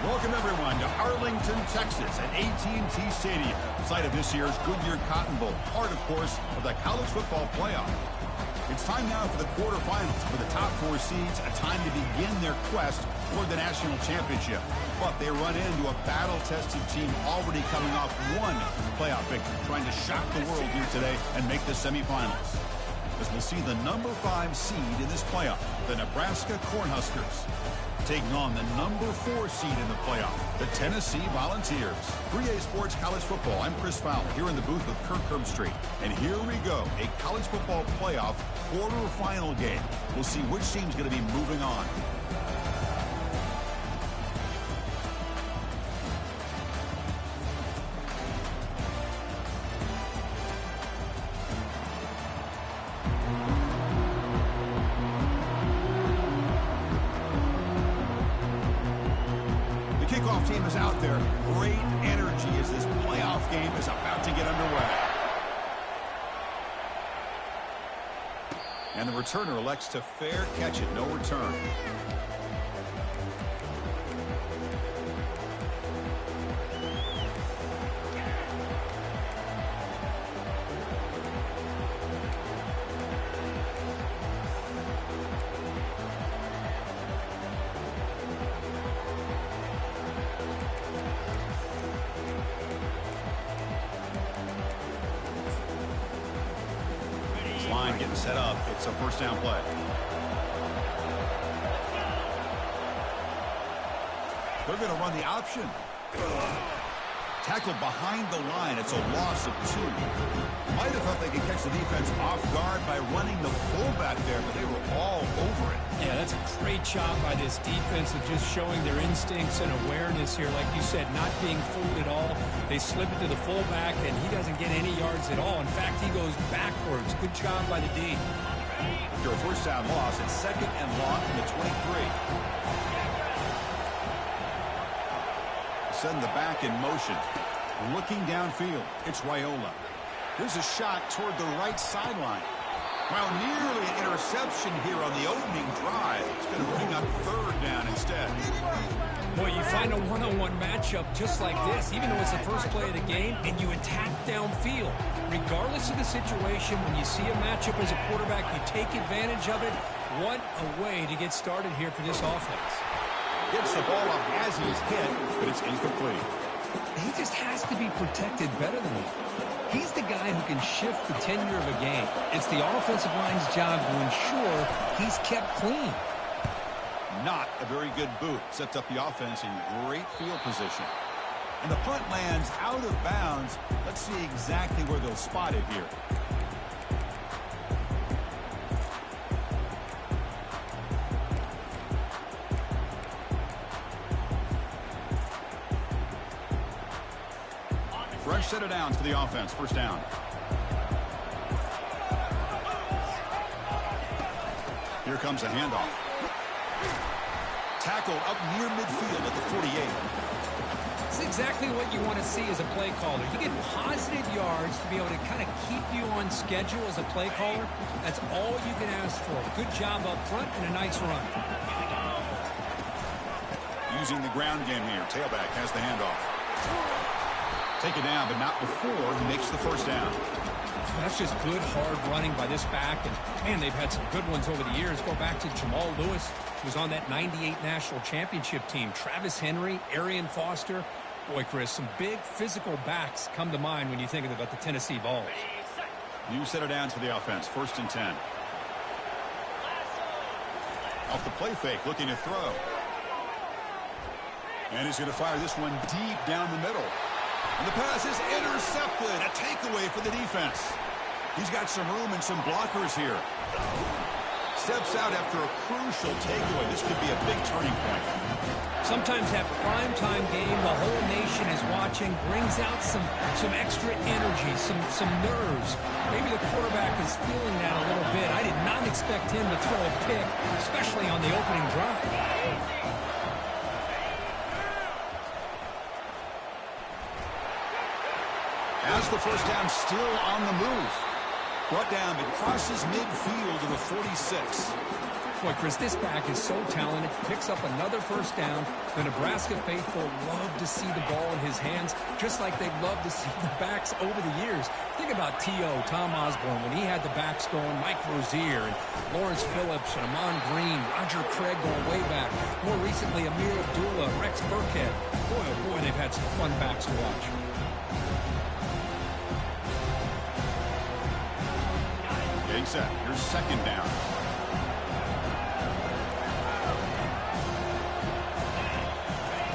Welcome, everyone, to Arlington, Texas at AT&T Stadium, site of this year's Goodyear Cotton Bowl, part, of course, of the college football playoff. It's time now for the quarterfinals for the top four seeds, a time to begin their quest toward the national championship. But they run into a battle-tested team already coming off one playoff victory, trying to shock the world here today and make the semifinals. As we'll see the number 5 seed in this playoff, the Nebraska Cornhuskers, taking on the number 4 seed in the playoff, the Tennessee Volunteers. 3A Sports College Football. I'm Chris Fowler here in the booth with Kirk Herbstreit. And here we go, a college football playoff quarterfinal game. We'll see which team's going to be moving on. Kickoff team is out there. Great energy as this playoff game is about to get underway. And the returner elects to fair catch it, no return. Line getting set up. It's a first down play. They're going to run the option. Tackled behind the line. It's a loss of 2. Might have thought they could catch the defense off guard by running the fullback there, but they were all over it. Yeah, that's a great job by this defense of just showing their instincts and awareness here. Like you said, not being fooled at all. They slip it to the fullback, and he doesn't get any yards at all. In fact, he goes backwards. Good job by the D. After a first down loss, it's second and long from the 23. Send the back in motion. Looking downfield, it's Raiola. Here's a shot toward the right sideline. Well, nearly an interception here on the opening drive. It's going to bring up third down instead. Boy, you find a one-on-one matchup just like this, even though it's the first play of the game, and you attack downfield. Regardless of the situation, when you see a matchup as a quarterback, you take advantage of it. What a way to get started here for this offense. Gets the ball off as he's hit, but it's incomplete. He just has to be protected better than that. He's the guy who can shift the tenure of a game. It's the offensive line's job to ensure he's kept clean. Not a very good boot. Sets up the offense in great field position. And the punt lands out of bounds. Let's see exactly where they'll spot it here. Fresh set of downs for the offense. First down. Here comes a handoff. Tackled up near midfield at the 48. It's exactly what you want to see as a play caller. You get positive yards to be able to kind of keep you on schedule as a play caller. That's all you can ask for. Good job up front and a nice run. Using the ground game here. Tailback has the handoff. Take it down, but not before he makes the first down. That's just good, hard running by this back. And, man, they've had some good ones over the years. Go back to Jamal Lewis, who was on that 98 national championship team. Travis Henry, Arian Foster. Boy, Chris, some big physical backs come to mind when you think about the Tennessee Vols. New set of downs for the offense. First and 10. Off the play fake, looking to throw. And he's going to fire this one deep down the middle. And the pass is intercepted. A takeaway for the defense. He's got some room and some blockers here. Steps out after a crucial takeaway. This could be a big turning point. Sometimes that primetime game, the whole nation is watching, brings out some extra energy, some nerves. Maybe the quarterback is feeling that a little bit. I did not expect him to throw a pick, especially on the opening drive. As the first down still on the move. Brought down, but crosses midfield to the 46. Boy, Chris, this back is so talented. Picks up another first down. The Nebraska faithful love to see the ball in his hands, just like they love to see the backs over the years. Think about T.O., Tom Osborne, when he had the backs going, Mike Rozier, and Lawrence Phillips, and Amon Green, Roger Craig going way back. More recently, Amir Abdullah, Rex Burkhead. Boy, oh boy, they've had some fun backs to watch. Getting set. Here's second down.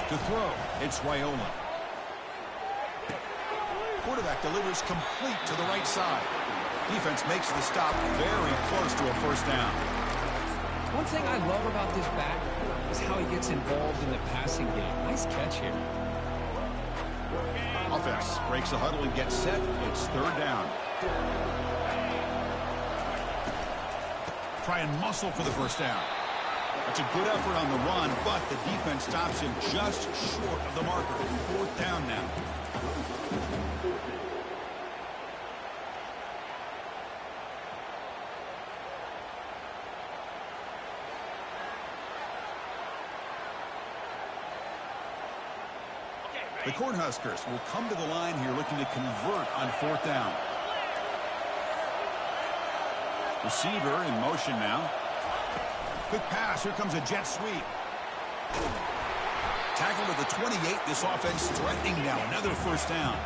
To throw, it's Raiola. Quarterback delivers complete to the right side. Defense makes the stop very close to a first down. One thing I love about this back is how he gets involved in the passing game. Nice catch here. Offense breaks the huddle and gets set. It's third down. Try and muscle for the first down. That's a good effort on the run, but the defense stops him just short of the marker. Fourth down now. The Cornhuskers will come to the line here looking to convert on fourth down. Receiver in motion now. Quick pass. Here comes a jet sweep. Tackled at the 28. This offense threatening now. Another first down.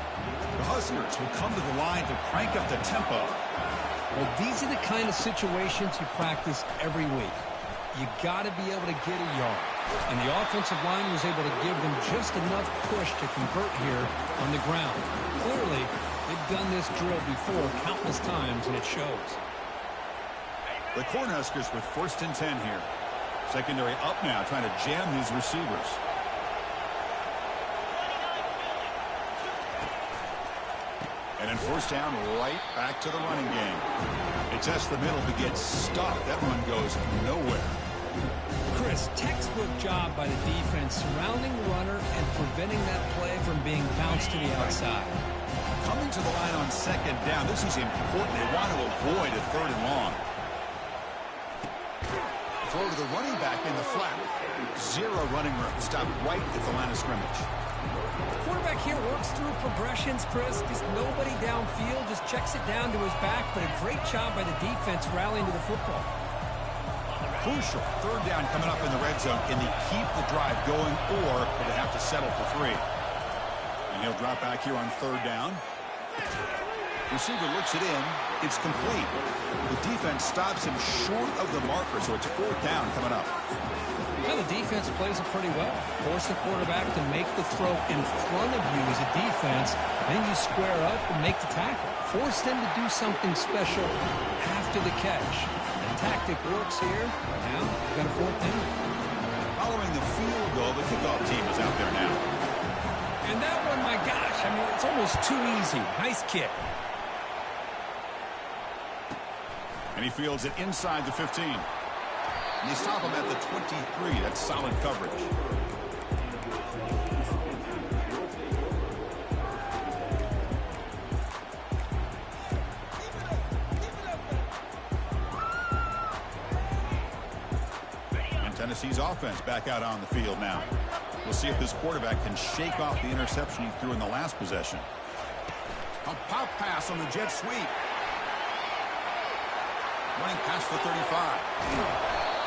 The Huskers will come to the line to crank up the tempo. Well, these are the kind of situations you practice every week. You got to be able to get a yard. And the offensive line was able to give them just enough push to convert here on the ground. Clearly, they've done this drill before countless times, and it shows. The Cornhuskers with first and 10 here. Secondary up now, trying to jam his receivers. And then first down, right back to the running game. They test the middle to get stuffed. That one goes nowhere. Chris, textbook job by the defense surrounding the runner and preventing that play from being bounced to the outside. Coming to the line on second down. This is important. They want to avoid a third and long. Throw to the running back in the flat. Zero running room. Stop right at the line of scrimmage. Quarterback here works through progressions, Chris. Just nobody downfield. Just checks it down to his back. But a great job by the defense rallying to the football. Crucial. Third down coming up in the red zone. Can they keep the drive going, or will they have to settle for 3? And he'll drop back here on third down. Receiver looks it in. It's complete. The defense stops him short of the marker, so it's fourth down coming up. Well, the defense plays it pretty well. Force the quarterback to make the throw in front of you as a defense. Then you square up and make the tackle. Force them to do something special after the catch. The tactic works here. Now, you've got a fourth down. Following the field goal, the kickoff team is out there now. And that one, my gosh, I mean, it's almost too easy. Nice kick. And he fields it inside the 15. And they stop him at the 23. That's solid coverage. And Tennessee's offense back out on the field now. We'll see if this quarterback can shake off the interception he threw in the last possession. A pop pass on the jet sweep. Running past the 35.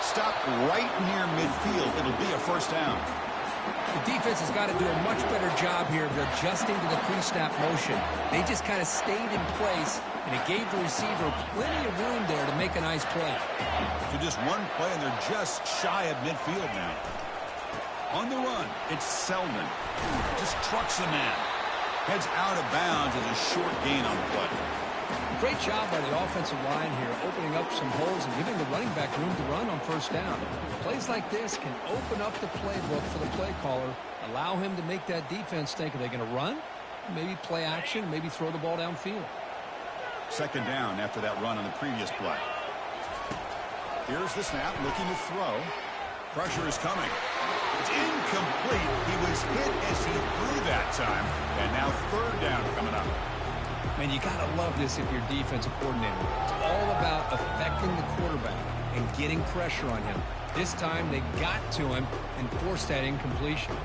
Stop right near midfield. It'll be a first down. The defense has got to do a much better job here of adjusting to the pre-snap motion. They just kind of stayed in place, and it gave the receiver plenty of room there to make a nice play. To just one play, and they're just shy of midfield now. On the run, it's Selden. Just trucks the man. Heads out of bounds as a short gain on the play. Great job by the offensive line here, opening up some holes and giving the running back room to run on first down. Plays like this can open up the playbook for the play caller, allow him to make that defense think, are they going to run? Maybe play action, maybe throw the ball downfield. Second down after that run on the previous play. Here's the snap, looking to throw. Pressure is coming. It's incomplete. He was hit as he threw that time. And now third down coming up. Man, you got to love this if you're defensive coordinator. It's all about affecting the quarterback. and getting pressure on him. This time they got to him and forced that incompletion.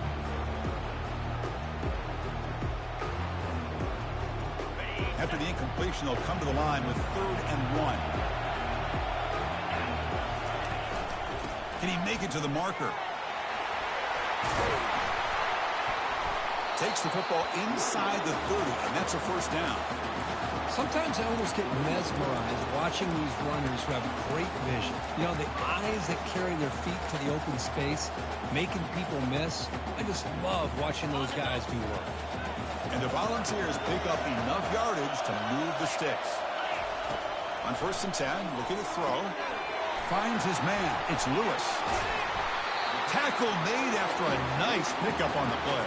After the incompletion, they'll come to the line with 3rd and 1. Can he make it to the marker? Takes the football inside the 30, and that's a first down. Sometimes I almost get mesmerized watching these runners who have great vision. You know, the eyes that carry their feet to the open space, making people miss. I just love watching those guys do work. And the Volunteers pick up enough yardage to move the sticks. On 1st and 10, looking to throw. Finds his man. It's Lewis. Tackle made after a nice pickup on the play.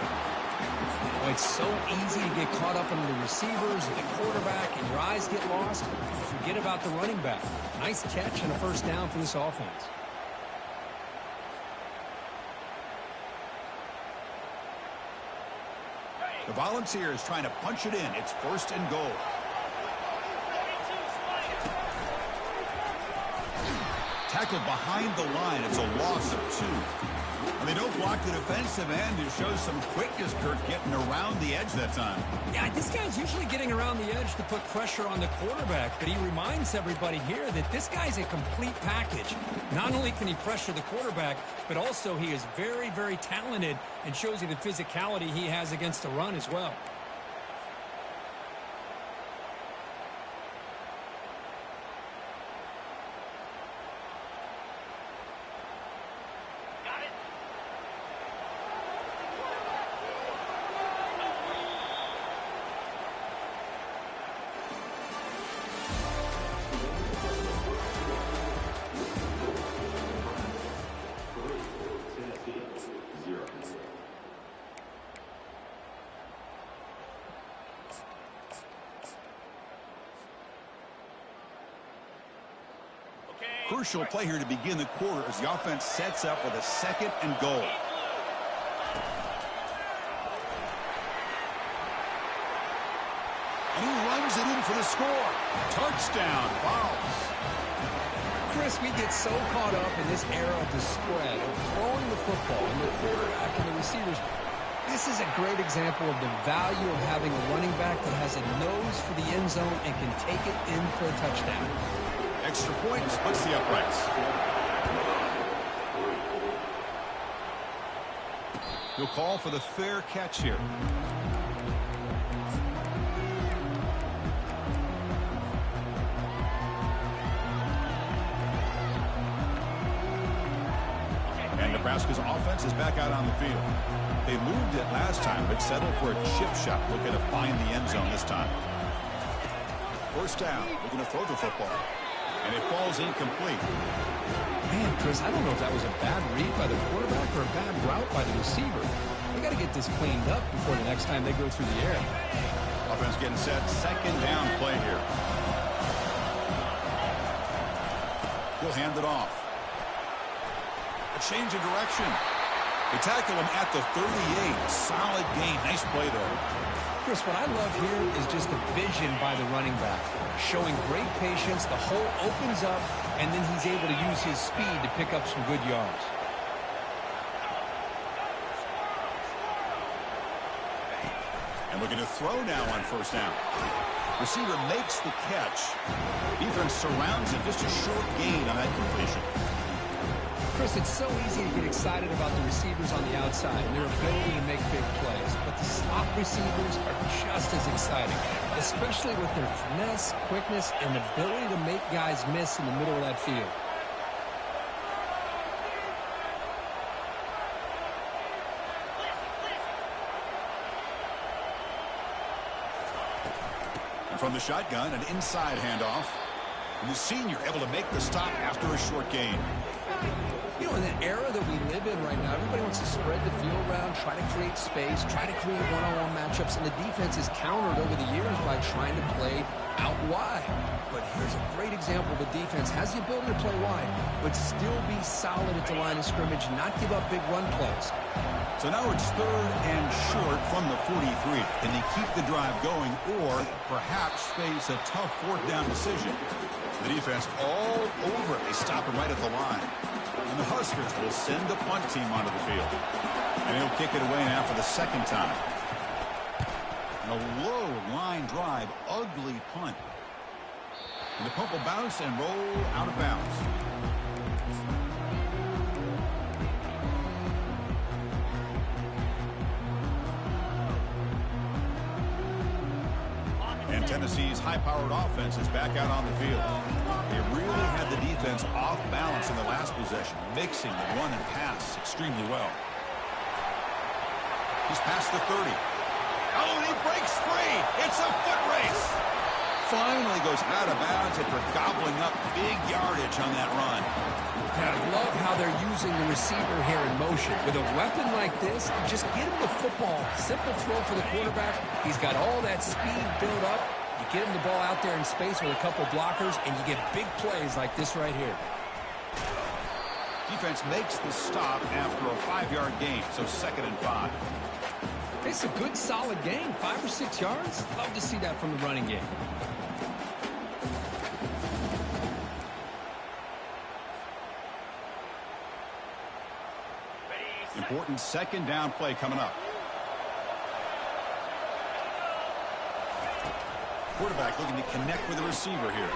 Oh, it's so easy to get caught up in the receivers and the quarterback, and your eyes get lost. You forget about the running back. Nice catch and a first down for this offense. The Volunteers trying to punch it in. It's 1st and goal. Tackled behind the line. It's a loss of 2. And they don't block the defensive end. It shows some quickness, Kurt, getting around the edge that time. Yeah, this guy's usually getting around the edge to put pressure on the quarterback, but he reminds everybody here that this guy's a complete package. Not only can he pressure the quarterback, but also he is very, very talented and shows you the physicality he has against the run as well. Crucial play here to begin the quarter as the offense sets up with a 2nd and goal. And he runs it in for the score. Touchdown, Vols. Chris, we get so caught up in this era of the spread, of throwing the football and the quarterback and the receivers. This is a great example of the value of having a running back that has a nose for the end zone and can take it in for a touchdown. Extra point splits the uprights. He'll call for the fair catch here. And Nebraska's offense is back out on the field. They moved it last time, but settled for a chip shot, looking to find the end zone this time. 1st down, looking to throw the football. And it falls incomplete. Man, Chris, I don't know if that was a bad read by the quarterback or a bad route by the receiver. They got to get this cleaned up before the next time they go through the air. Offense getting set. 2nd down play here. He'll hand it off. A change of direction. They tackle him at the 38. Solid gain. Nice play there. Chris, what I love here is just the vision by the running back. Showing great patience, the hole opens up, and then he's able to use his speed to pick up some good yards. And looking to throw now on 1st down. Receiver makes the catch. Defense surrounds him. Just a short gain on that completion. Chris, it's so easy to get excited about the receivers on the outside and their ability to make big plays, but the slot receivers are just as exciting, especially with their finesse, quickness, and ability to make guys miss in the middle of that field. And from the shotgun, an inside handoff. And the senior able to make the stop after a short gain. You know, in the era that we live in right now, everybody wants to spread the field around, try to create space, try to create one-on-one matchups, and the defense is countered over the years by trying to play out wide. But here's a great example of a defense has the ability to play wide, but still be solid at the line of scrimmage, not give up big run plays. So now it's 3rd and short from the 43. Can they keep the drive going or perhaps face a tough 4th down decision? The defense all over it. They stop him right at the line. And the Huskers will send the punt team onto the field. And he'll kick it away now for the second time. And a low line drive, ugly punt. And the punt will bounce and roll out of bounds. And Tennessee's high-powered offense is back out on the field. They really had the defense off balance in the last possession, mixing the run and pass extremely well. He's past the 30. Oh, and he breaks free. It's a foot race. Finally goes out of bounds after gobbling up big yardage on that run. And I love how they're using the receiver here in motion. With a weapon like this, just get him the football. Simple throw for the quarterback. He's got all that speed built up. You get him the ball out there in space with a couple blockers, and you get big plays like this right here. Defense makes the stop after a 5-yard gain, so 2nd and 5. It's a good, solid gain. 5 or 6 yards. Love to see that from the running game. Important 2nd down play coming up. Quarterback looking to connect with the receiver here.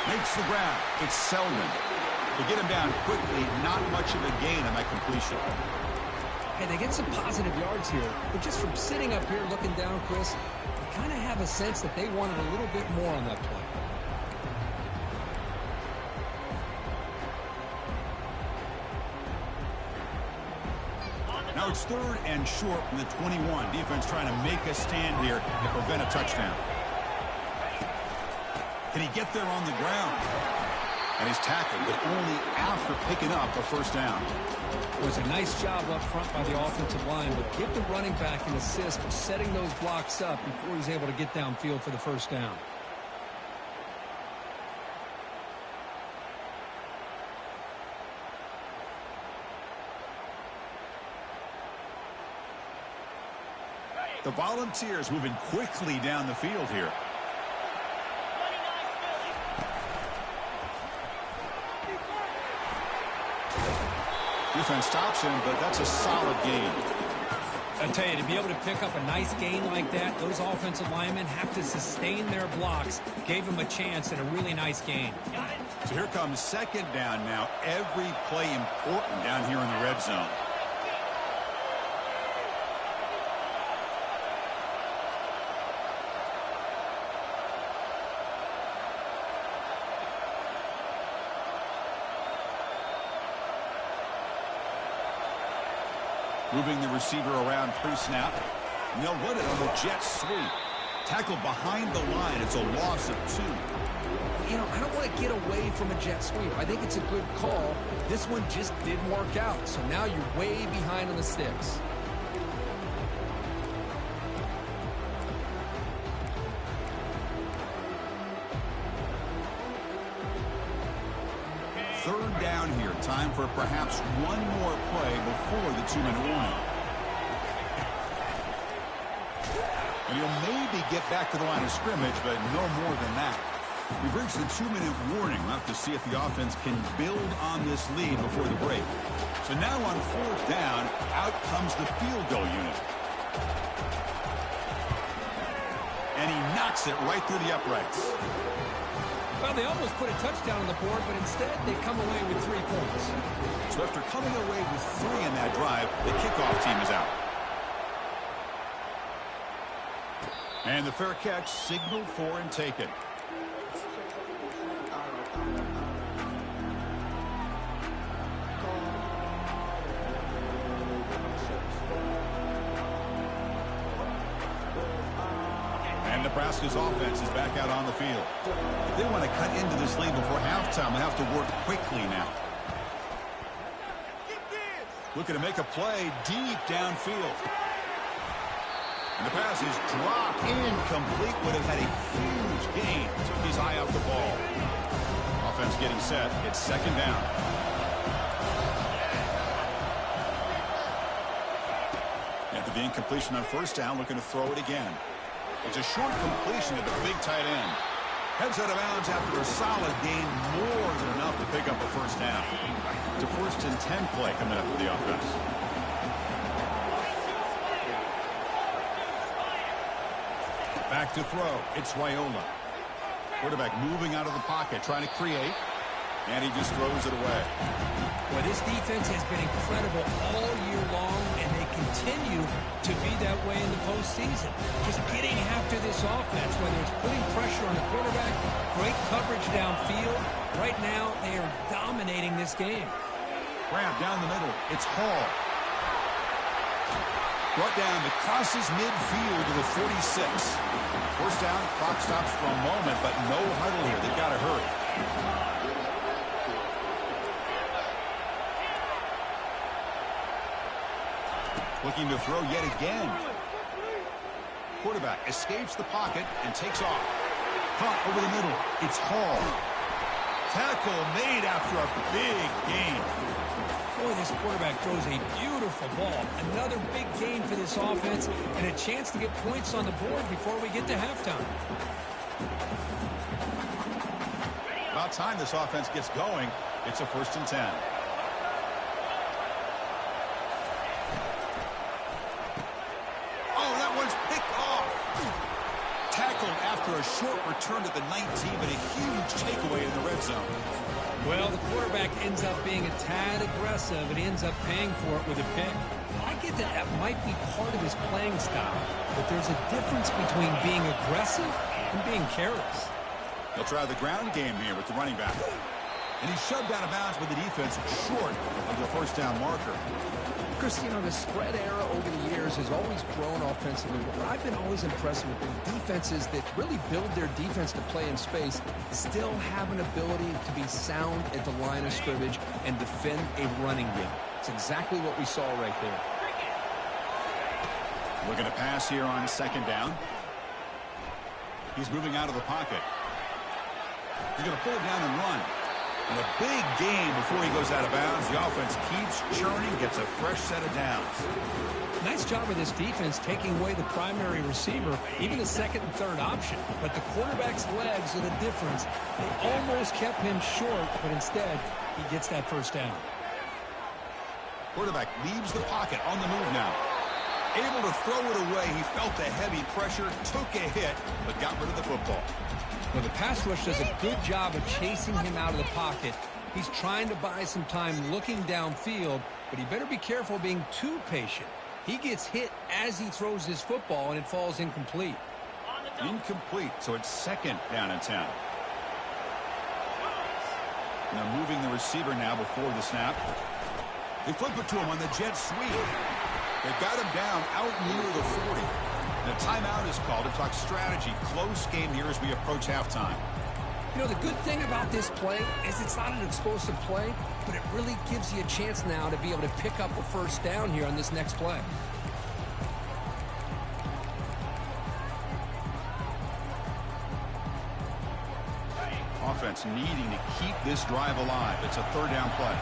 Makes the grab. It's Selden. They get him down quickly. Not much of a gain on that completion. Hey, they get some positive yards here, but just from sitting up here looking down, Chris, I kind of have a sense that they wanted a little bit more on that play. Now it's 3rd and short from the 21. Defense trying to make a stand here to prevent a touchdown. Can he get there on the ground? And he's tackled, but only after picking up a 1st down. It was a nice job up front by the offensive line, but give the running back an assist for setting those blocks up before he's able to get downfield for the 1st down. The Volunteers moving quickly down the field here. Defense stops him, but that's a solid gain. I tell you, to be able to pick up a nice gain like that, those offensive linemen have to sustain their blocks. Gave him a chance and a really nice gain. So here comes 2nd down now. Every play important down here in the red zone. Moving the receiver around pre-snap. And they'll run it on the jet sweep. Tackled behind the line. It's a loss of 2. You know, I don't want to get away from a jet sweep. I think it's a good call. This one just didn't work out. So now you're way behind on the sticks. Third down here. Time for perhaps one more play before the 2-minute warning. And he'll maybe get back to the line of scrimmage, but no more than that. We've reached the 2-minute warning. We'll have to see if the offense can build on this lead before the break. So now on 4th down, out comes the field goal unit. And he knocks it right through the uprights. Well, they almost put a touchdown on the board, but instead they come away with 3 points. So after coming away with 3 in that drive, the kickoff team is out. And the fair catch signaled for and taken. And Nebraska's offense is back out on the field. If they want to cut into this lead before halftime, they have to work quickly now. Looking to make a play deep downfield. And the pass is dropped incomplete. Would have had a huge gain. Took his eye off the ball. Offense getting set. It's 2nd down. After the incompletion on 1st down, looking to throw it again. It's a short completion to the big tight end. Heads out of bounds after a solid gain, more than enough to pick up a first down. It's a 1st and 10 play coming up for the offense. Back to throw. It's Raiola. Quarterback moving out of the pocket, trying to create. And he just throws it away. Well, this defense has been incredible all year long, and they continue to be that way in the postseason. Just getting after this offense, whether it's putting pressure on the quarterback, great coverage downfield. Right now, they are dominating this game. Grab down the middle. It's Hall. Brought down that crosses midfield to the 46. First down, clock stops for a moment, but no huddle here. They've got to hurry. Looking to throw yet again. Quarterback escapes the pocket and takes off. Caught over the middle. It's Hall. Tackle made after a big gain. Boy, this quarterback throws a beautiful ball. Another big gain for this offense and a chance to get points on the board before we get to halftime. About time this offense gets going. It's a 1st and 10. A short return to the 19, but a huge takeaway in the red zone. Well, the quarterback ends up being a tad aggressive, and he ends up paying for it with a pick. I get that that might be part of his playing style, but there's a difference between being aggressive and being careless. They'll try the ground game here with the running back. And he's shoved out of bounds with the defense short of the first down marker. Chris, you know, the spread era over the years has always grown offensively. But what I've been always impressed with is defenses that really build their defense to play in space still have an ability to be sound at the line of scrimmage and defend a running game. It's exactly what we saw right there. Looking to pass here on 2nd down. He's moving out of the pocket. He's going to pull it down and run. And a big gain before he goes out of bounds. The offense keeps churning, gets a fresh set of downs. Nice job of this defense taking away the primary receiver, even the 2nd and 3rd option. But the quarterback's legs are the difference. They almost kept him short, but instead, he gets that first down. Quarterback leaves the pocket on the move now. Able to throw it away. He felt the heavy pressure, took a hit, but got rid of the football. Well, the pass rush does a good job of chasing him out of the pocket. He's trying to buy some time looking downfield, but he better be careful being too patient. He gets hit as he throws his football, and it falls incomplete. Incomplete, so it's 2nd down and 10. Now moving the receiver now before the snap. They flip it to him on the jet sweep. They've got him down out near the 40. And a timeout is called to talk strategy. Close game here as we approach halftime. You know, the good thing about this play is it's not an explosive play, but it really gives you a chance now to be able to pick up a first down here on this next play. Offense needing to keep this drive alive. It's a 3rd down play.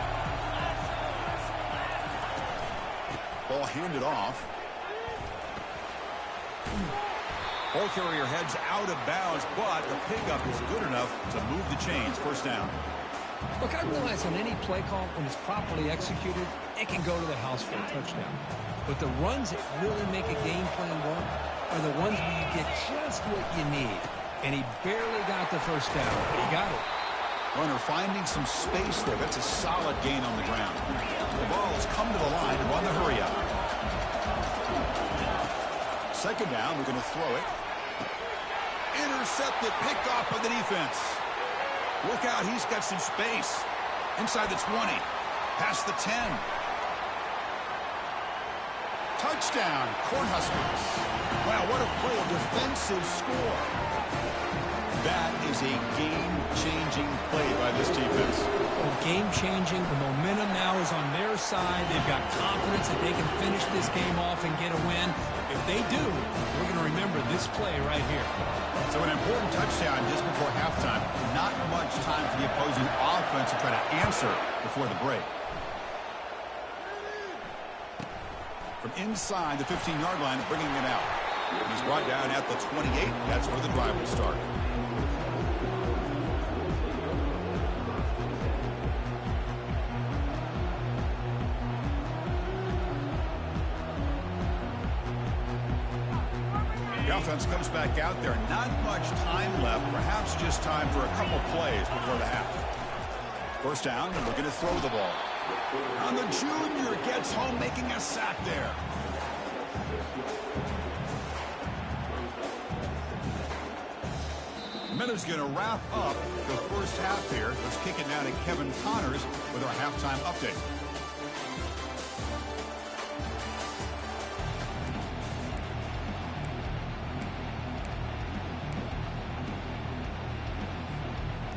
Ball handed off. Ball carrier heads out of bounds, but the pickup is good enough to move the chains. First down. Look, I realize on any play call, when it's properly executed, it can go to the house for a touchdown. But the runs that really make a game plan work are the ones where you get just what you need. And he barely got the first down, but he got it. Runner finding some space there. That's a solid gain on the ground. The ball has come to the line to run the hurry up. 2nd down, we're going to throw it. Intercepted, picked off by the defense. Look out, he's got some space. Inside the 20, past the 10. Touchdown, Cornhuskers. Wow, what a play, a defensive score. That is a game-changing play by this defense. Well, game-changing. The momentum now is on their side. They've got confidence that they can finish this game off and get a win. If they do, we're going to remember this play right here. So an important touchdown just before halftime. Not much time for the opposing offense to try to answer before the break. From inside the 15-yard line, bringing it out. He's brought down at the 28. That's where the drive will start. The offense comes back out there. Not much time left. Perhaps just time for a couple plays before the half. First down, and we're going to throw the ball. And the junior gets home, making a sack there. Miller's going to wrap up the first half here. Let's kick it now to Kevin Connors with our halftime update.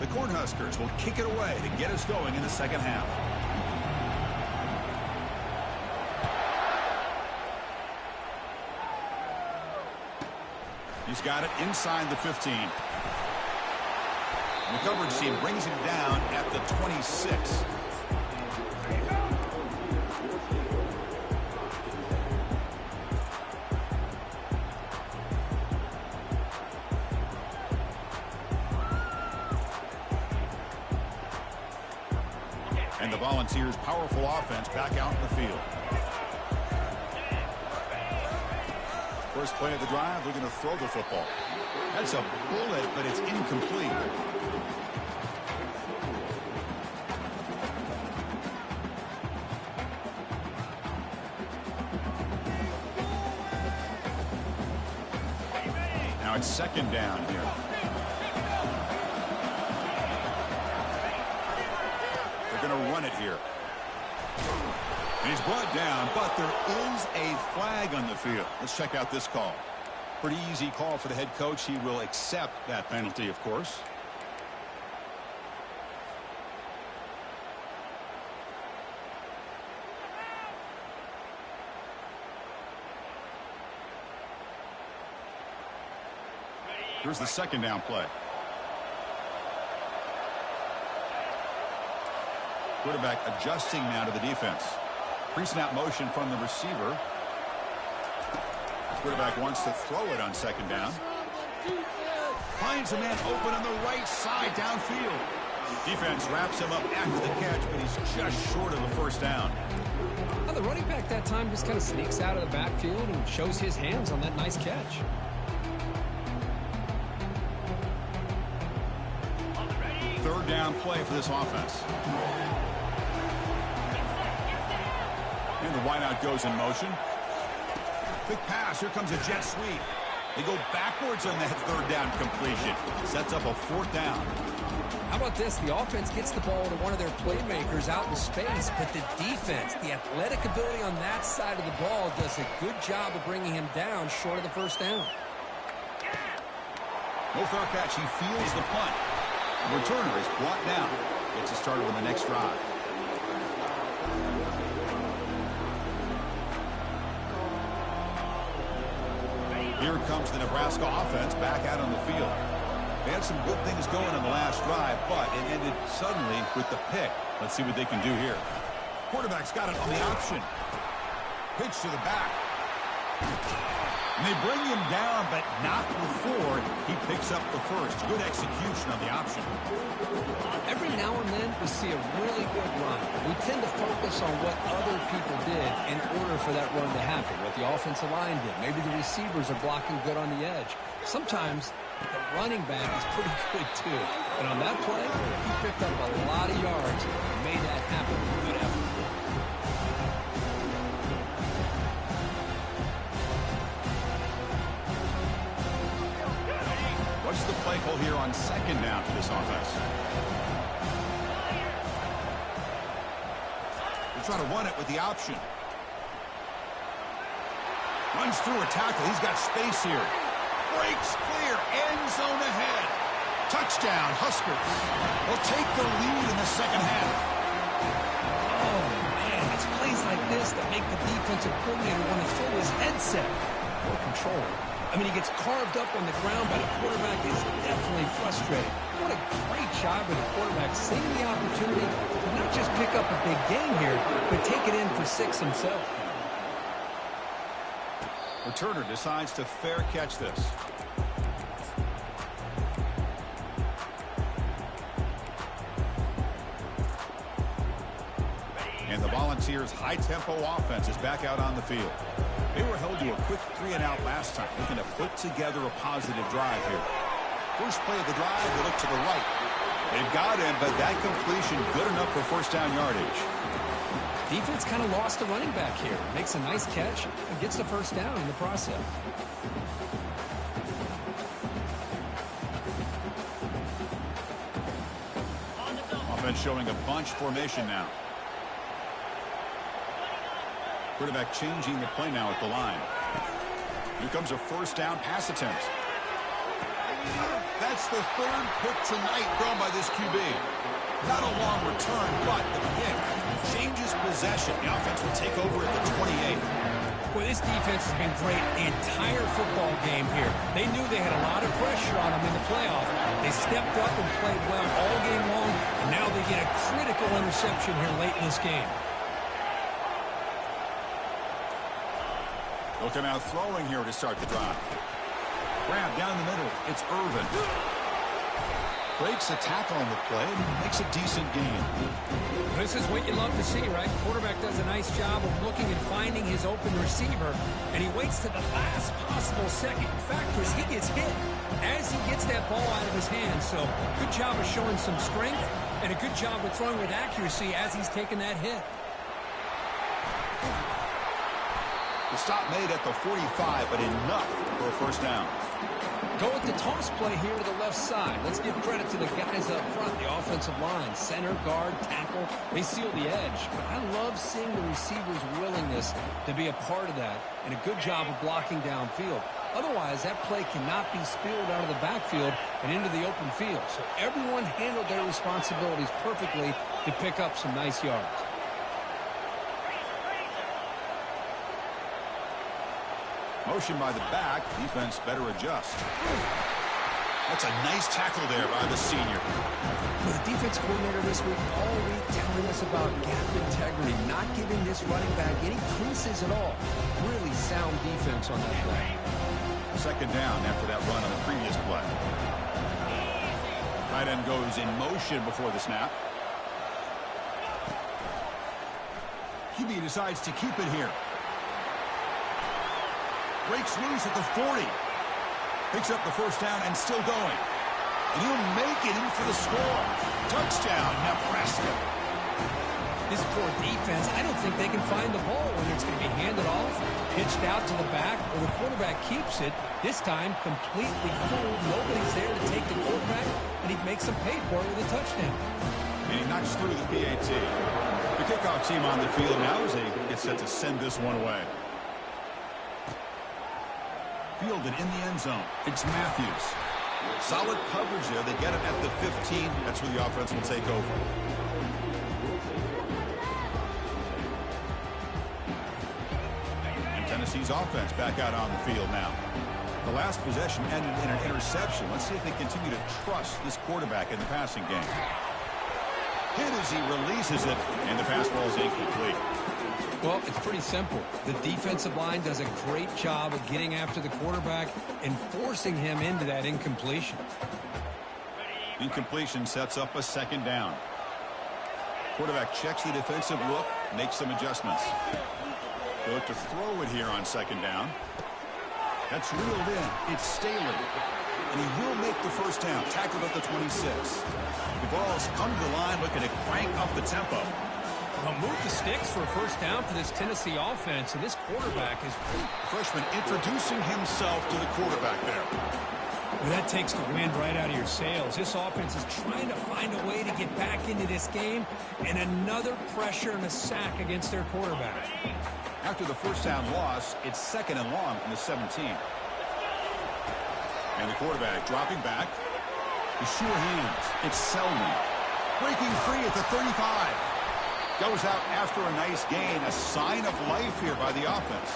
The Cornhuskers will kick it away to get us going in the second half. He's got it inside the 15. And the coverage team brings him down at the 26. And the Volunteers' powerful offense back out in the field. First play of the drive, we're going to throw the football. That's a bullet, but it's incomplete. Now it's second down here. They're going to run it here. And he's brought down, but there is a flag on the field. Let's check out this call. Pretty easy call for the head coach. He will accept that penalty, of course. Here's the second down play. Quarterback adjusting now to the defense. Pre-snap motion from the receiver. Quarterback wants to throw it on second down. Finds a man open on the right side downfield. Defense wraps him up after the catch, but he's just short of the first down. Well, the running back that time just kind of sneaks out of the backfield and shows his hands on that nice catch. Third down play for this offense. And the wideout goes in motion. Quick pass. Here comes a jet sweep. They go backwards on that third down completion. Sets up a fourth down. How about this? The offense gets the ball to one of their playmakers out in space, but the defense, the athletic ability on that side of the ball does a good job of bringing him down short of the first down. No fair catch. He feels the punt. The returner is brought down. Gets us started on the next drive. Here comes the Nebraska offense back out on the field. They had some good things going on the last drive, but it ended suddenly with the pick. Let's see what they can do here. Quarterback's got it on the option. Pitch to the back. And they bring him down, but not before he picks up the first. Good execution on the option. Every now and then we see a really good run. We tend to focus on what other people did in order for that run to happen, what the offensive line did. Maybe the receivers are blocking good on the edge. Sometimes the running back is pretty good too. And on that play, he picked up a lot of yards and made that happen with good effort. What's the play call here on second down for this offense? They're trying to run it with the option. Runs through a tackle. He's got space here. Breaks clear. End zone ahead. Touchdown, Huskers. They'll take the lead in the second half. Oh, man, it's plays like this that make the defensive coordinator want to throw his headset. More control. I mean, he gets carved up on the ground, but the quarterback is definitely frustrated. What a great job with the quarterback seeing the opportunity to not just pick up a big game here, but take it in for 6 himself. Returner decides to fair catch this. And the Volunteers' high-tempo offense is back out on the field. They were held to a quick 3-and-out last time, looking to put together a positive drive here. First play of the drive, they look to the right. They've got him, but that completion good enough for first down yardage. Defense kind of lost the running back here. Makes a nice catch and gets the first down in the process. Offense showing a bunch formation now. Quarterback changing the play now at the line. Here comes a first down pass attempt. That's the third pick tonight thrown by this QB. Not a long return, but the pick changes possession. The offense will take over at the 28. Well, this defense has been great the entire football game here. They knew they had a lot of pressure on them in the playoff. They stepped up and played well all game long, and now they get a critical interception here late in this game. They'll come out throwing here to start the drive. Grab down the middle. It's Irvin. Breaks a tackle on the play and makes a decent gain. This is what you love to see, right? The quarterback does a nice job of looking and finding his open receiver, and he waits to the last possible second. In fact, Chris, he gets hit as he gets that ball out of his hands. So good job of showing some strength and a good job of throwing with accuracy as he's taking that hit. The stop made at the 45, but enough for a first down. Go with the toss play here to the left side. Let's give credit to the guys up front, the offensive line, center, guard, tackle. They seal the edge. But I love seeing the receiver's willingness to be a part of that and a good job of blocking downfield. Otherwise, that play cannot be spilled out of the backfield and into the open field. So everyone handled their responsibilities perfectly to pick up some nice yards. Motion by the back. Defense better adjust. That's a nice tackle there by the senior. Well, the defense coordinator this week all week telling us about gap integrity, not giving this running back any creases at all. Really sound defense on that play. Second down after that run on the previous play. Tight end goes in motion before the snap. QB decides to keep it here. Breaks loose at the 40. Picks up the first down and still going. And he'll make it in for the score. Touchdown, Nebraska. This poor defense, I don't think they can find the ball, whether it's going to be handed off, pitched out to the back, or the quarterback keeps it. This time, completely fooled. Nobody's there to take the quarterback, and he makes them pay for it with a touchdown. And he knocks through the PAT. The kickoff team on the field now as they get set to send this one away. Fielded in the end zone. It's Matthews. Solid coverage there. They get it at the 15. That's where the offense will take over. And Tennessee's offense back out on the field now. The last possession ended in an interception. Let's see if they continue to trust this quarterback in the passing game. Hit as he releases it, and the pass ball is incomplete. Well, it's pretty simple. The defensive line does a great job of getting after the quarterback and forcing him into that incompletion. Incompletion sets up a second down. Quarterback checks the defensive look, makes some adjustments. They look to throw it here on second down. That's reeled in. It's Staley. And he will make the first down. Tackled at the 26. Duvall's come to the line looking to crank up the tempo. Well, move the sticks for a first down for this Tennessee offense, and this quarterback is... Freshman introducing himself to the quarterback there. Well, that takes the wind right out of your sails. This offense is trying to find a way to get back into this game, and another pressure and a sack against their quarterback. After the first down loss, it's second and long from the 17. And the quarterback dropping back. The sure hands. It's Selman. Breaking free at the 35. Goes out after a nice gain. A sign of life here by the offense.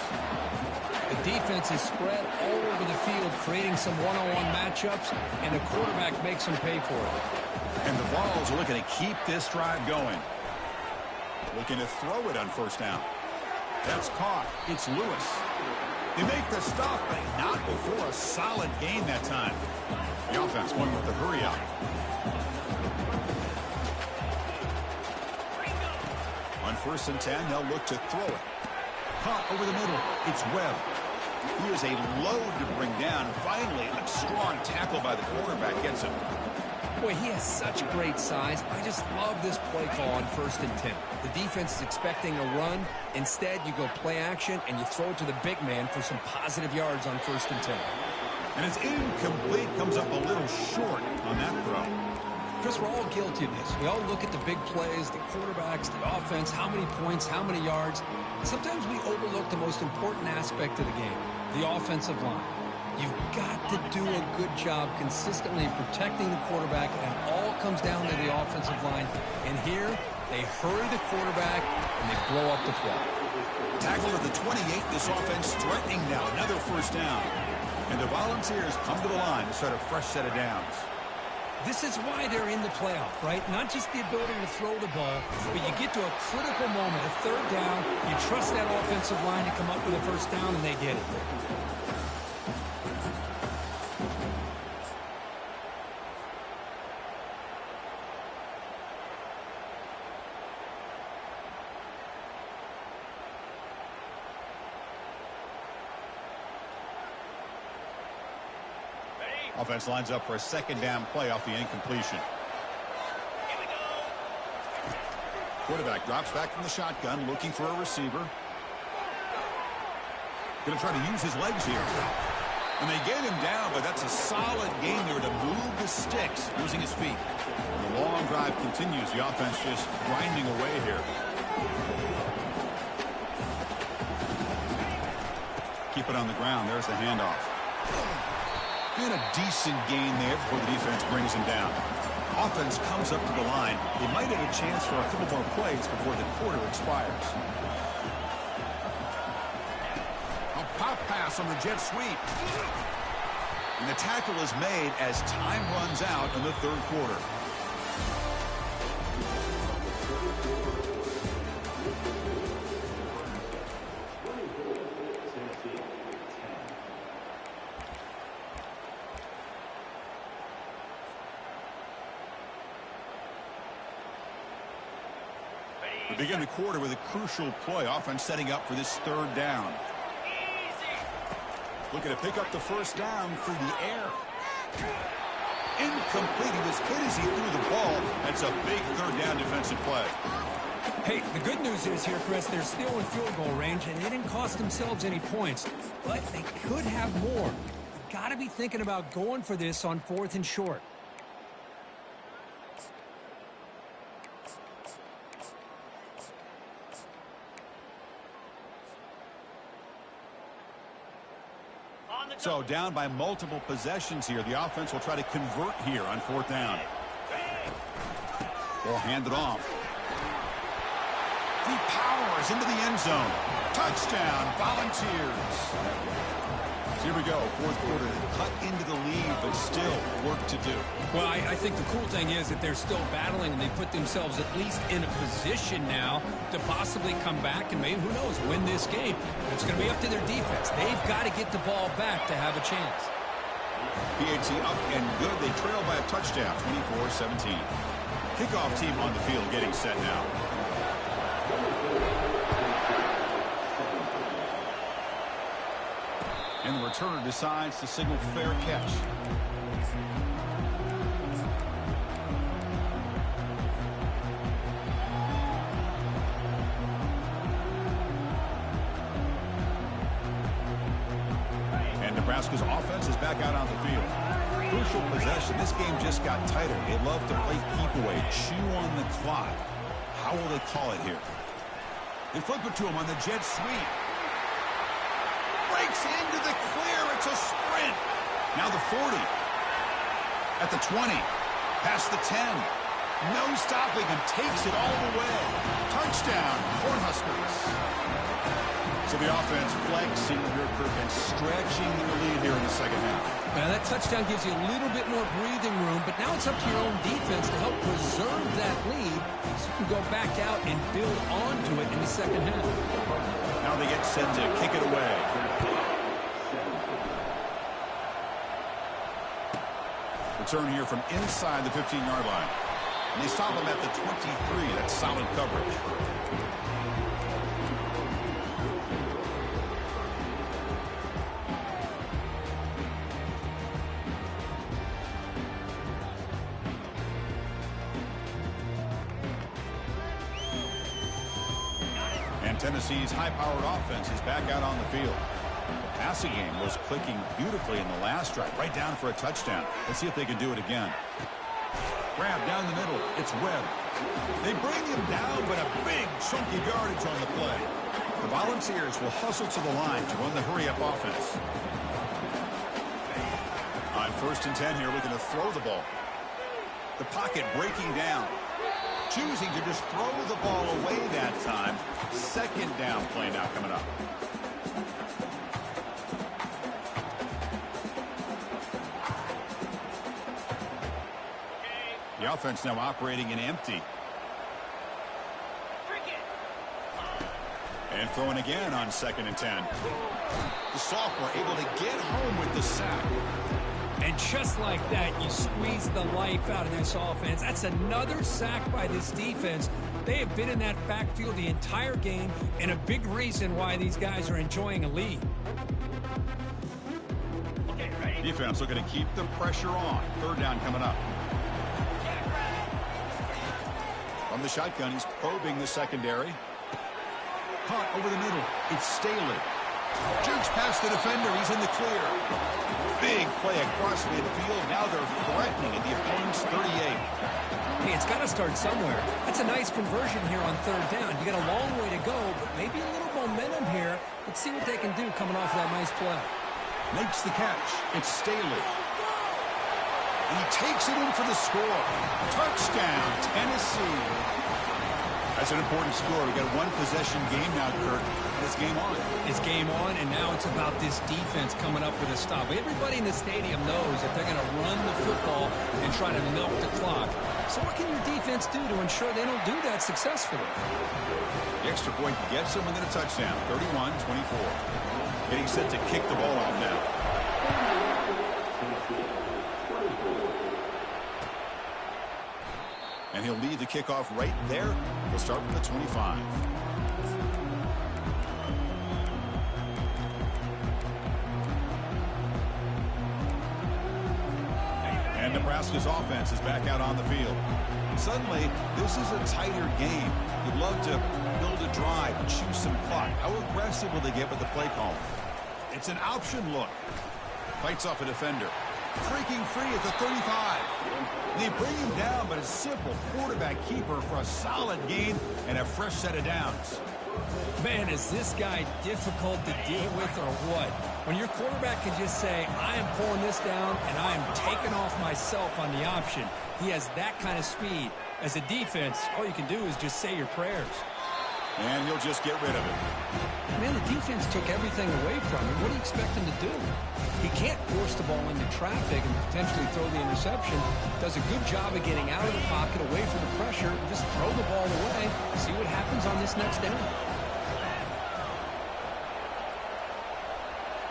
The defense is spread all over the field, creating some one-on-one matchups, and the quarterback makes them pay for it. And the Vols are looking to keep this drive going. Looking to throw it on first down. That's caught. It's Lewis. They make the stop, but not before a solid gain that time. The offense going with the hurry up. On 1st and 10, they'll look to throw it. punt over the middle. It's Webb. He is a load to bring down. Finally, a strong tackle by the quarterback gets him. Boy, he has such great size. I just love this play call on 1st and 10. The defense is expecting a run. Instead, you go play action, and you throw it to the big man for some positive yards on 1st and 10. And it's incomplete. Comes up a little short on that throw. Chris, we're all guilty of this. We all look at the big plays, the quarterbacks, the offense, how many points, how many yards. Sometimes we overlook the most important aspect of the game, the offensive line. You've got to do a good job consistently protecting the quarterback, and it all comes down to the offensive line. And here, they hurry the quarterback, and they blow up the play. Tackled at the 28. This offense threatening now. Another 1st down. And the Volunteers come to the line to start a fresh set of downs. This is why they're in the playoff, right? Not just the ability to throw the ball, but you get to a critical moment, a 3rd down, you trust that offensive line to come up with a 1st down, and they get it. Offense lines up for a 2nd down play off the incompletion. Quarterback drops back from the shotgun, looking for a receiver. Going to try to use his legs here. And they get him down, but that's a solid gain there to move the sticks using his feet. The long drive continues. The offense just grinding away here. Keep it on the ground. There's the handoff. And a decent gain there before the defense brings him down. Offense comes up to the line. They might have a chance for a couple more plays before the quarter expires. A pop pass on the jet sweep. And the tackle is made as time runs out in the 3rd quarter. We begin the quarter with a crucial play. Offense setting up for this 3rd down. Looking to pick up the 1st down through the air. Incomplete. He was hit as he threw the ball. That's a big 3rd down defensive play. Hey, the good news is here, Chris, they're still in field goal range, and they didn't cost themselves any points. But they could have more. Got to be thinking about going for this on 4th and short. So down by multiple possessions here. The offense will try to convert here on 4th down. Ball handed off. He powers into the end zone. Touchdown, Volunteers. So here we go, 4th quarter. Cut into the lead, but still work to do. Well, I think the cool thing is that they're still battling, and they put themselves at least in a position now to possibly come back and maybe, who knows, win this game. But it's going to be up to their defense. They've got to get the ball back to have a chance. PAT up and good. They trail by a touchdown, 24-17. Kickoff team on the field getting set now. And the returner decides to signal fair catch. And Nebraska's offense is back out on the field. Crucial possession. This game just got tighter. They love to play keep away, chew on the clock. How will they call it here? They flip it to him on the jet sweep. Breaks into the clear. It's a sprint. Now the 40. At the 20. Past the 10. No stopping him. Takes it all the way. Touchdown, Cornhuskers. So the offense flexing here, Kirk, and stretching their lead here in the 2nd half. Now that touchdown gives you a little bit more breathing room, but now it's up to your own defense to help preserve that lead so you can go back out and build onto it in the 2nd half. Now they get set to kick it away. Return here from inside the 15-yard line. And they stop him at the 23. That's solid coverage. Tennessee's high-powered offense is back out on the field. The passing game was clicking beautifully in the last drive, right down for a touchdown. Let's see if they can do it again. Grab down the middle. It's Webb. They bring him down, but a big chunky yardage on the play. The Volunteers will hustle to the line to run the hurry-up offense. On 1st and 10 here, looking to throw the ball. The pocket breaking down. Choosing to just throw the ball away that time. 2nd down play now coming up. The offense now operating in empty. And throwing again on 2nd and 10. The sophomore able to get home with the sack. And just like that, you squeeze the life out of this offense. That's another sack by this defense. They have been in that backfield the entire game, and a big reason why these guys are enjoying a lead. Defense looking to keep the pressure on. 3rd down coming up. From the shotgun, he's probing the secondary. Caught over the middle. It's Staley. Jukes past the defender. He's in the clear. Big play across midfield. Now they're threatening at the opponent's 38. Hey, it's got to start somewhere. That's a nice conversion here on 3rd down. You got a long way to go, but maybe a little momentum here. Let's see what they can do coming off of that nice play. Makes the catch. It's Staley. And he takes it in for the score. Touchdown, Tennessee. That's an important score. We got a 1-possession game now, Kurt. It's game on. It's game on, and now it's about this defense coming up with a stop. Everybody in the stadium knows that they're going to run the football and try to milk the clock. So what can your defense do to ensure they don't do that successfully? The extra point gets them within a touchdown. 31-24. Getting set to kick the ball off now. And he'll lead the kickoff right there. He'll start from the 25. And Nebraska's offense is back out on the field. Suddenly, this is a tighter game. You'd love to build a drive and choose some clock. How aggressive will they get with the play call? It's an option look. Fights off a defender. Breaking free at the 35. They bring him down, but a simple quarterback keeper for a solid gain and a fresh set of downs. Man, is this guy difficult to deal with or what? When your quarterback can just say, I am pulling this down and I am taking off myself on the option. He has that kind of speed. As a defense, all you can do is just say your prayers. And he'll just get rid of it. Man, the defense took everything away from him. What do you expect him to do? He can't force the ball into traffic and potentially throw the interception. Does a good job of getting out of the pocket, away from the pressure. Just throw the ball away. See what happens on this next down.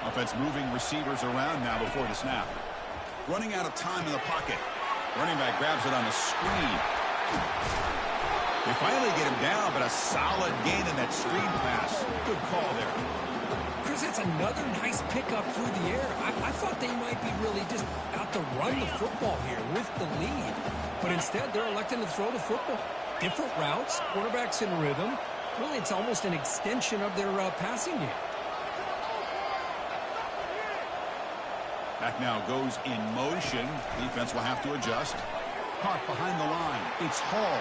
Offense moving receivers around now before the snap. Running out of time in the pocket. Running back grabs it on a screen. They finally get him down, but a solid gain in that screen pass. Good call there. Chris, that's another nice pickup through the air. I thought they might be really just out to run the football here with the lead. But instead, they're electing to throw the football. Different routes, quarterbacks in rhythm. Really, it's almost an extension of their passing game. Back now goes in motion. Defense will have to adjust. Caught behind the line. It's Hall.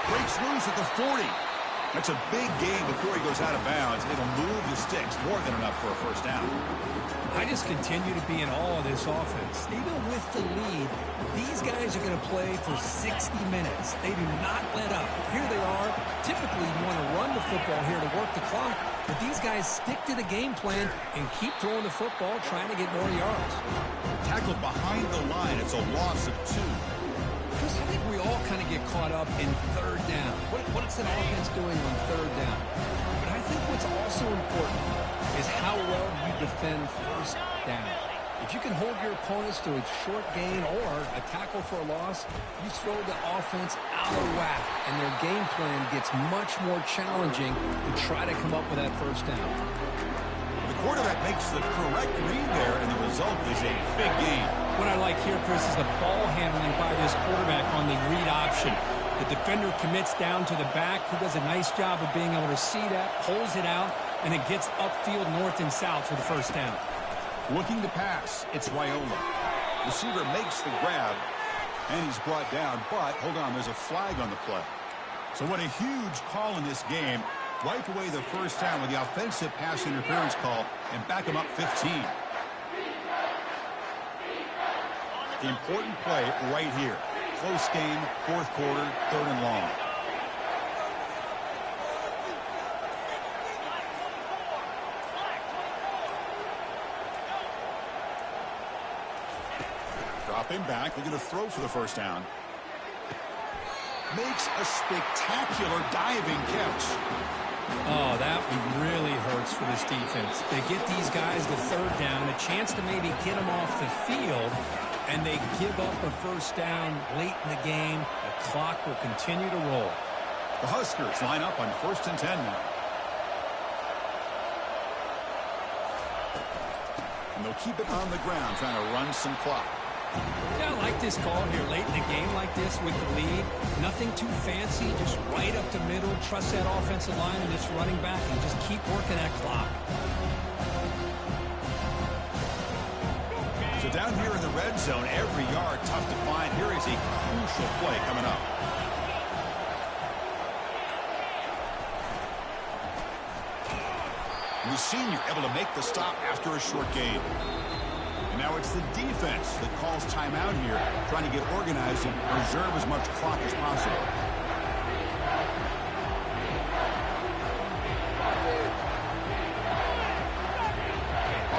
Breaks loose at the 40. That's a big gain before he goes out of bounds. It'll move the sticks more than enough for a first down. I just continue to be in awe of this offense. Even with the lead, these guys are going to play for 60 minutes. They do not let up. Here they are. Typically, you want to run the football here to work the clock, but these guys stick to the game plan and keep throwing the football, trying to get more yards. Tackled behind the line. It's a loss of 2. Chris, I think we all kind of get caught up in 3rd down. What's an offense doing on 3rd down? But I think what's also important is how well you defend 1st down. If you can hold your opponents to a short gain or a tackle for a loss, you throw the offense out of whack, and their game plan gets much more challenging to try to come up with that 1st down. The quarterback makes the correct read there, and the result is a big gain. What I like here, Chris, is the ball handling by this quarterback on the read option. The defender commits down to the back. He does a nice job of being able to see that, pulls it out, and it gets upfield north and south for the first down. Looking to pass, it's Raiola. Receiver makes the grab, and he's brought down. But, hold on, there's a flag on the play. So what a huge call in this game. Wipe away the first down with the offensive pass interference call and back him up 15. The important play right here. Close game, fourth quarter, 3rd and long. Dropping back, looking to throw for the first down. Makes a spectacular diving catch. Oh, that really hurts for this defense. They get these guys the 3rd down, a chance to maybe get them off the field, and they give up a first down late in the game. The clock will continue to roll. The Huskers line up on 1st and 10 now. And they'll keep it on the ground, trying to run some clock. Yeah, I like this call here late in the game like this with the lead. Nothing too fancy, just right up the middle. Trust that offensive line and this running back and just keep working that clock. So down here in the red zone, every yard tough to find. Here is a crucial play coming up. And the senior able to make the stop after a short gain. And now it's the defense that calls timeout here, trying to get organized and preserve as much clock as possible.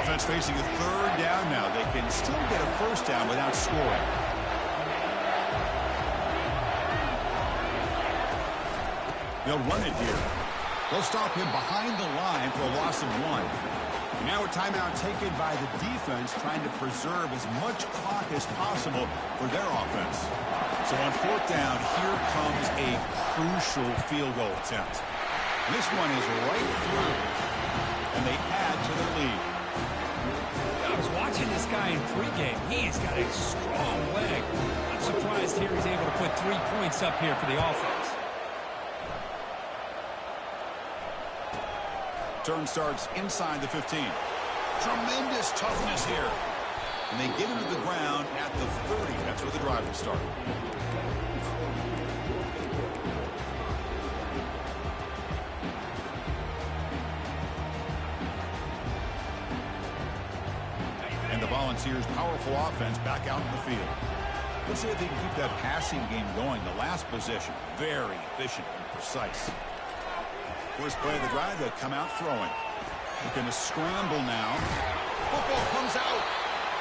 Offense facing a 3rd down now. They can still get a first down without scoring. They'll run it here. They'll stop him behind the line for a loss of 1. And now a timeout taken by the defense, trying to preserve as much clock as possible for their offense. So on 4th down, here comes a crucial field goal attempt. This one is right through, and they add to the lead. I was watching this guy in pregame. He's got a strong leg. I'm surprised here he's able to put 3 points up here for the offense. Turn starts inside the 15. Tremendous toughness here. And they get him to the ground at the 30. That's where the drive will start. And the Volunteers' powerful offense back out in the field. Let's see if they can keep that passing game going. The last possession, very efficient and precise. First play of the drive, they come out throwing. They're going to scramble now. Football comes out.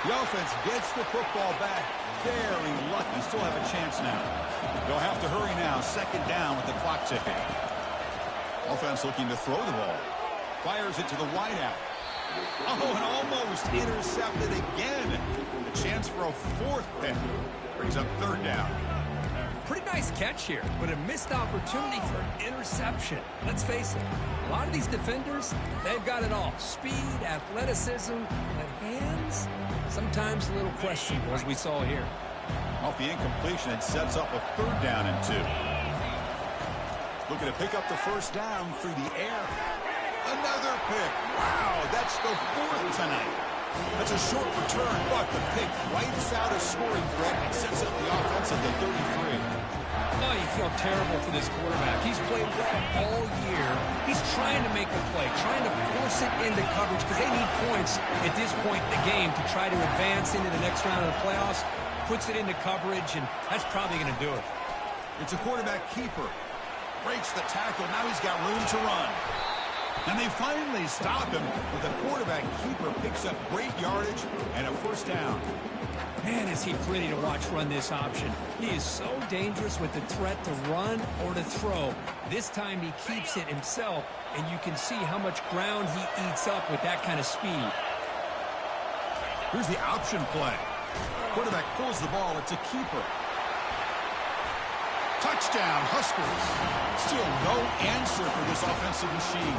The offense gets the football back. Very lucky. Still have a chance now. They'll have to hurry now. 2nd down with the clock ticking. Offense looking to throw the ball. Fires it to the wideout. Oh, and almost intercepted again. A chance for a 4th pick. Brings up 3rd down. Pretty nice catch here, but a missed opportunity for an interception. Let's face it, a lot of these defenders, they've got it all. Speed, athleticism, but hands, sometimes a little questionable, as we saw here. Off the incompletion, it sets up a 3rd down and 2. Looking to pick up the first down through the air. Another pick. Wow, that's the 4th tonight. That's a short return, but the pick wipes out a scoring threat and sets up the offense at the 33. Oh, you feel terrible for this quarterback. He's played well all year. He's trying to make a play, trying to force it into coverage because they need points at this point in the game to try to advance into the next round of the playoffs. Puts it into coverage, and that's probably going to do it. It's a quarterback keeper. Breaks the tackle. Now he's got room to run. And they finally stop him, but the quarterback keeper picks up great yardage and a first down. Man, is he pretty to watch run this option. He is so dangerous with the threat to run or to throw. This time he keeps it himself, and you can see how much ground he eats up with that kind of speed. Here's the option play. Quarterback pulls the ball. It's a keeper. Touchdown, Huskers. Still no answer for this offensive machine.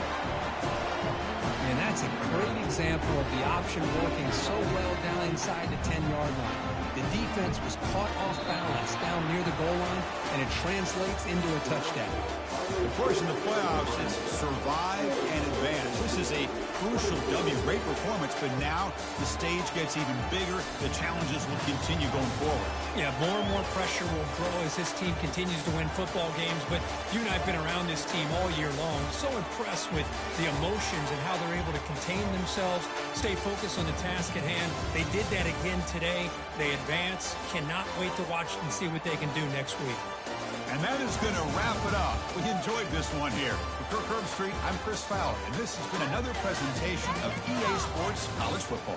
And that's a great example of the option working so well down inside the 10-yard line. The defense was caught off balance down near the goal line, and it translates into a touchdown. Of course, in the playoffs, it's survive and advance. This is a crucial W. Great performance, but now the stage gets even bigger. The challenges will continue going forward. Yeah, more and more pressure will grow as this team continues to win football games, but you and I have been around this team all year long. So impressed with the emotions and how they're able to contain themselves, stay focused on the task at hand. They did that again today. They advance. Cannot wait to watch and see what they can do next week. And that is going to wrap it up. We enjoyed this one here. For Kirk Herbstreit, I'm Chris Fowler, and this has been another presentation of EA Sports College Football.